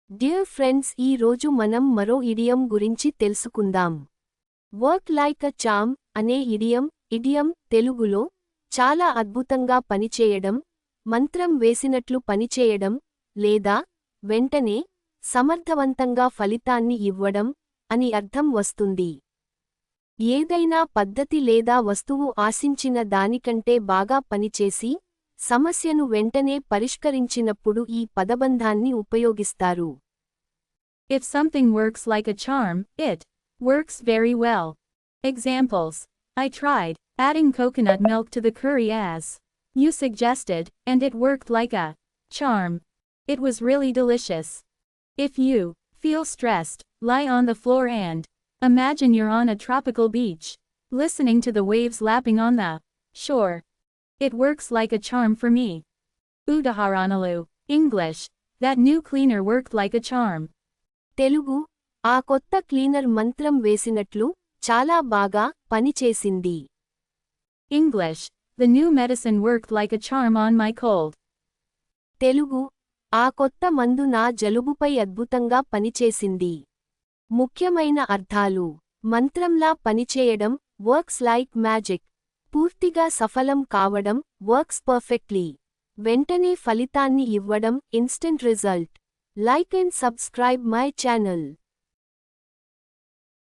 Dear friends, ఈ రోజు మనం మరో ఇడియం గురించి తెలుసుకుందాం. వర్క్ లైక్ అ చామ్ అనే ఇడియం తెలుగులో చాలా అద్భుతంగా పనిచేయడం, మంత్రం వేసినట్లు పనిచేయడం, లేదా వెంటనే సమర్థవంతంగా ఫలితాన్ని ఇవ్వడం అని అర్థం వస్తుంది. ఏదైనా పద్ధతి లేదా వస్తువు ఆశించిన దానికంటే బాగా పనిచేసి సమస్యను వెంటనే పరిష్కరించినప్పుడు ఈ పదబంధాన్ని ఉపయోగిస్తారు. If something works like a charm, it works very well. Examples: I tried adding coconut milk to the curry as you suggested, and it worked like a charm. It was really delicious. If you feel stressed, lie on the floor and imagine you're on a tropical beach, listening to the waves lapping on the shore. It works like a charm for me. Udaharanalu. English: that new cleaner worked like a charm. Telugu: ఆ కొత్త cleaner మంత్రం వేసినట్లు చాలా బాగా పనిచేసింది. English: the new medicine worked like a charm on my cold. Telugu: ఆ కొత్త మందు నా జలుబుపై అద్భుతంగా పనిచేసింది. ముఖ్యమైన అర్థాలు: మంత్రంలా పనిచేయడం, వర్క్స్ లైక్ మ్యాజిక్. పూర్తిగా సఫలం కావడం, వర్క్స్ పర్ఫెక్ట్లీ. వెంటనే ఫలితాన్ని ఇవ్వడం, instant result. Like and subscribe my channel.